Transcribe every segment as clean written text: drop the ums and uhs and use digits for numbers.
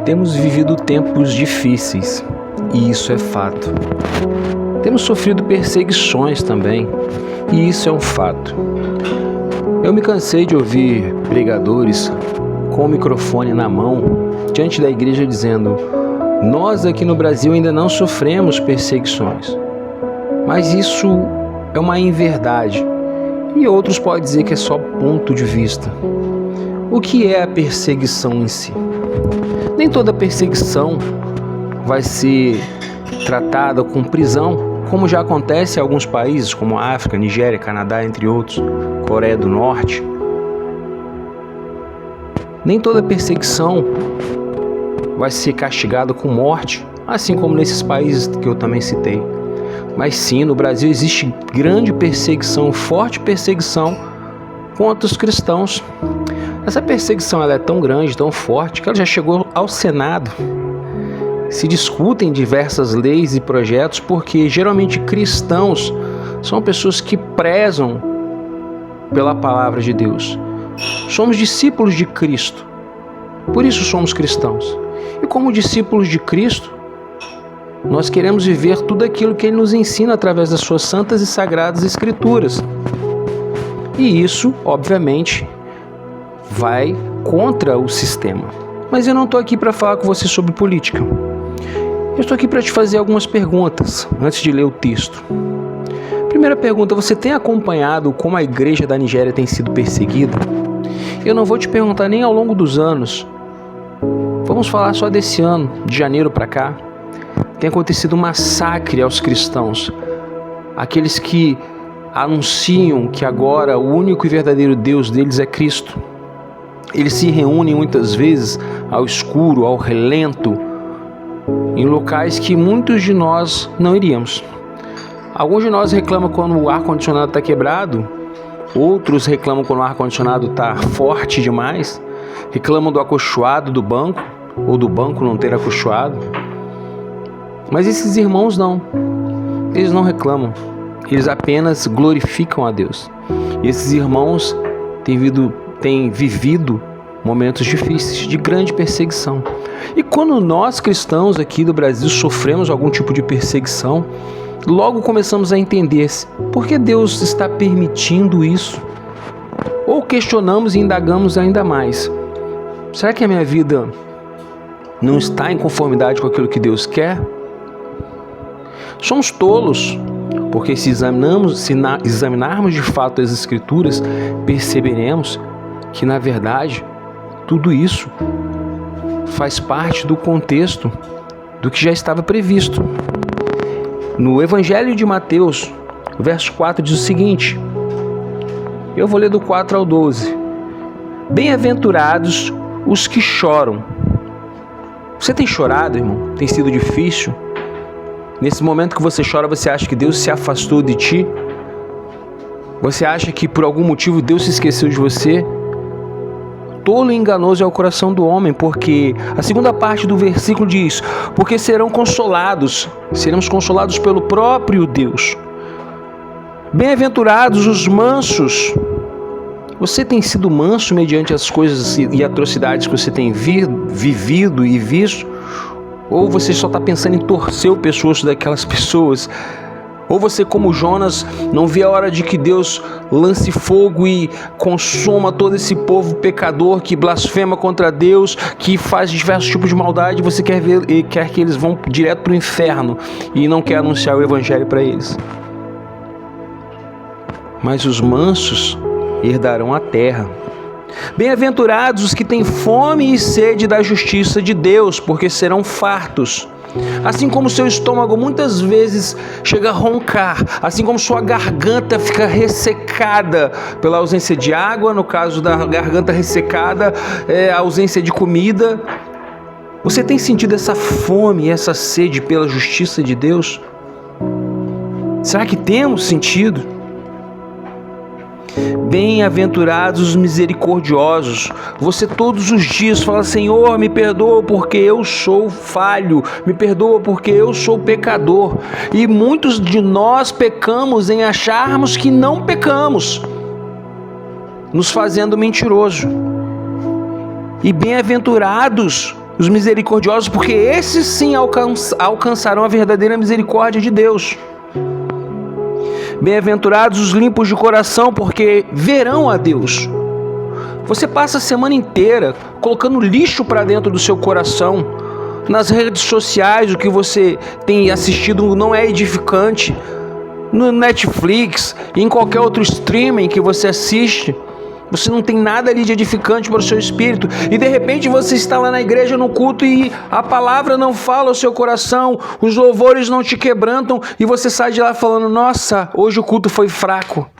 Temos vivido tempos difíceis, e isso é fato. Temos sofrido perseguições também, e isso é um fato. Eu me cansei de ouvir pregadores com o microfone na mão diante da igreja dizendo: nós aqui no Brasil ainda não sofremos perseguições. Mas isso é uma inverdade, e outros podem dizer que é só ponto de vista. O que é a perseguição em si? Nem toda perseguição vai ser tratada com prisão, como já acontece em alguns países, como a África, Nigéria, Canadá, entre outros, Coreia do Norte. Nem toda perseguição vai ser castigada com morte, assim como nesses países que eu também citei. Mas sim, no Brasil existe grande perseguição, forte perseguição contra os cristãos. Essa perseguição ela é tão grande, tão forte, que ela já chegou ao Senado. Se discutem diversas leis e projetos porque geralmente cristãos são pessoas que prezam pela palavra de Deus. Somos discípulos de Cristo, por isso somos cristãos. E como discípulos de Cristo, nós queremos viver tudo aquilo que Ele nos ensina através das suas santas e sagradas escrituras. E isso, obviamente, vai contra o sistema. Mas eu não estou aqui para falar com você sobre política. Eu estou aqui para te fazer algumas perguntas antes de ler o texto. Primeira pergunta: você tem acompanhado como a igreja da Nigéria tem sido perseguida? Eu não vou te perguntar nem ao longo dos anos. Vamos falar só desse ano, de janeiro para cá. Tem acontecido um massacre aos cristãos. Aqueles que anunciam que agora o único e verdadeiro Deus deles é Cristo. Eles se reúnem muitas vezes ao escuro, ao relento, em locais que muitos de nós não iríamos. Alguns de nós reclamam quando o ar-condicionado está quebrado, outros reclamam quando o ar-condicionado está forte demais, reclamam do acolchoado do banco, ou do banco não ter acolchoado. Mas esses irmãos não, eles não reclamam, eles apenas glorificam a Deus. E esses irmãos têm vivido momentos difíceis, de grande perseguição. E quando nós cristãos aqui do Brasil sofremos algum tipo de perseguição, logo começamos a entender por que Deus está permitindo isso. Ou questionamos e indagamos ainda mais: será que a minha vida não está em conformidade com aquilo que Deus quer? Somos tolos, porque se examinarmos de fato as Escrituras, perceberemos que, na verdade, tudo isso faz parte do contexto do que já estava previsto. No Evangelho de Mateus, verso 4 diz o seguinte, eu vou ler do 4 ao 12. Bem-aventurados os que choram. Você tem chorado, irmão? Tem sido difícil? Nesse momento que você chora, você acha que Deus se afastou de ti? Você acha que por algum motivo Deus se esqueceu de você? Tolo e enganoso é o coração do homem, porque a segunda parte do versículo diz: porque seremos consolados pelo próprio Deus. Bem-aventurados os mansos. Você tem sido manso mediante as coisas e atrocidades que você tem vivido e visto? Ou você só está pensando em torcer o pescoço daquelas pessoas? Ou você, como Jonas, não vê a hora de que Deus lance fogo e consuma todo esse povo pecador que blasfema contra Deus, que faz diversos tipos de maldade, você quer que eles vão direto para o inferno e não quer anunciar o evangelho para eles? Mas os mansos herdarão a terra. Bem-aventurados os que têm fome e sede da justiça de Deus, porque serão fartos. Assim como seu estômago muitas vezes chega a roncar, assim como sua garganta fica ressecada pela ausência de água, no caso da garganta ressecada, a ausência de comida, você tem sentido essa fome e essa sede pela justiça de Deus? Será que temos sentido? Bem-aventurados os misericordiosos. Você todos os dias fala: Senhor, me perdoa porque eu sou falho, me perdoa porque eu sou pecador. E muitos de nós pecamos em acharmos que não pecamos, nos fazendo mentiroso. E bem-aventurados os misericordiosos, porque esses sim alcançarão a verdadeira misericórdia de Deus. Bem-aventurados os limpos de coração, porque verão a Deus. Você passa a semana inteira colocando lixo para dentro do seu coração. Nas redes sociais, o que você tem assistido não é edificante. No Netflix, em qualquer outro streaming que você assiste, você não tem nada ali de edificante para o seu espírito. E de repente você está lá na igreja, no culto, e a palavra não fala ao seu coração, os louvores não te quebrantam, e você sai de lá falando: nossa, hoje o culto foi fraco.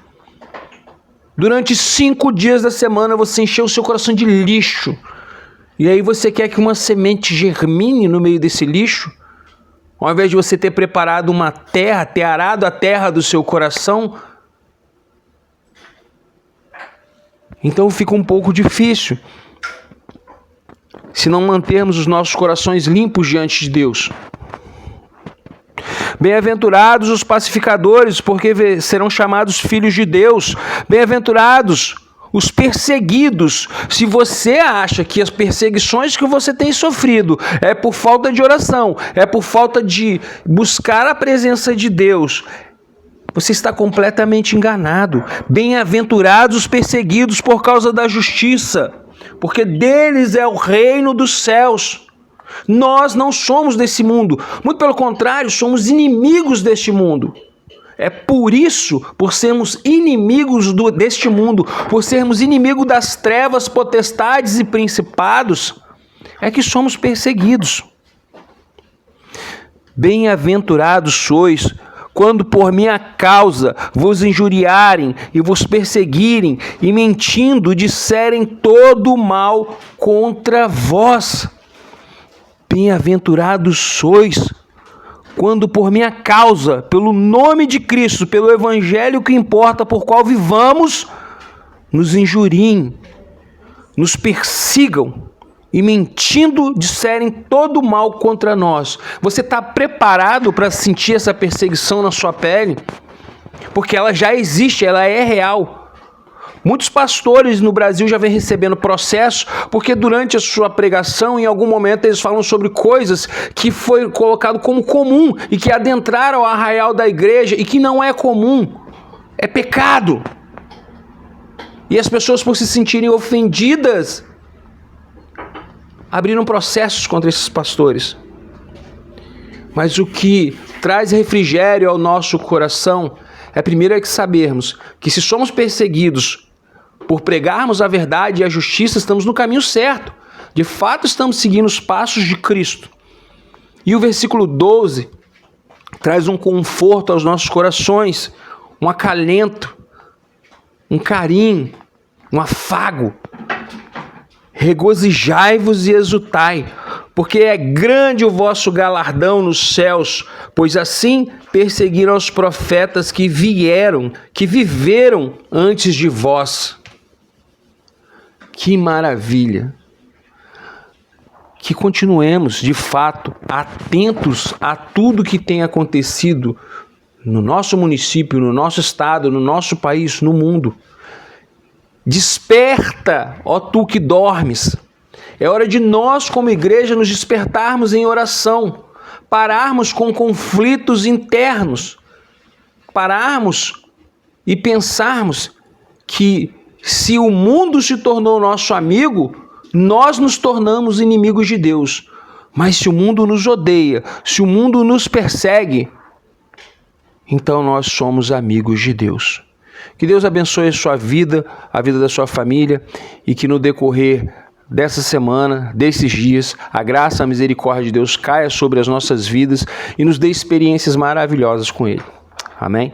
Durante 5 dias da semana você encheu o seu coração de lixo. E aí você quer que uma semente germine no meio desse lixo? Ao invés de você ter preparado uma terra, ter arado a terra do seu coração? Então fica um pouco difícil se não mantermos os nossos corações limpos diante de Deus. Bem-aventurados os pacificadores, porque serão chamados filhos de Deus. Bem-aventurados os perseguidos. Se você acha que as perseguições que você tem sofrido é por falta de oração, é por falta de buscar a presença de Deus, você está completamente enganado. Bem-aventurados os perseguidos por causa da justiça, porque deles é o reino dos céus. Nós não somos desse mundo, muito pelo contrário, somos inimigos deste mundo. É por isso, por sermos inimigos deste mundo, por sermos inimigos das trevas, potestades e principados, é que somos perseguidos. Bem-aventurados sois quando por minha causa vos injuriarem e vos perseguirem e mentindo disserem todo o mal contra vós. Bem-aventurados sois quando por minha causa, pelo nome de Cristo, pelo evangelho que importa, por qual vivamos, nos injuriem, nos persigam e mentindo disserem todo o mal contra nós. Você está preparado para sentir essa perseguição na sua pele? Porque ela já existe, ela é real. Muitos pastores no Brasil já vêm recebendo processos, porque durante a sua pregação, em algum momento, eles falam sobre coisas que foi colocado como comum e que adentraram ao arraial da igreja e que não é comum, é pecado. E as pessoas, por se sentirem ofendidas, abriram processos contra esses pastores. Mas o que traz refrigério ao nosso coração é primeiro que sabermos que se somos perseguidos por pregarmos a verdade e a justiça, estamos no caminho certo. De fato, estamos seguindo os passos de Cristo. E o versículo 12 traz um conforto aos nossos corações, um acalento, um carinho, um afago. Regozijai-vos e exultai, porque é grande o vosso galardão nos céus, pois assim perseguiram os profetas que viveram antes de vós. Que maravilha! Que continuemos, de fato, atentos a tudo que tem acontecido no nosso município, no nosso estado, no nosso país, no mundo. Desperta, ó tu que dormes. É hora de nós, como igreja, nos despertarmos em oração, pararmos com conflitos internos, pararmos e pensarmos que se o mundo se tornou nosso amigo, nós nos tornamos inimigos de Deus. Mas se o mundo nos odeia, se o mundo nos persegue, então nós somos amigos de Deus. Que Deus abençoe a sua vida, a vida da sua família, e que no decorrer dessa semana, desses dias, a graça, a misericórdia de Deus caia sobre as nossas vidas e nos dê experiências maravilhosas com Ele. Amém?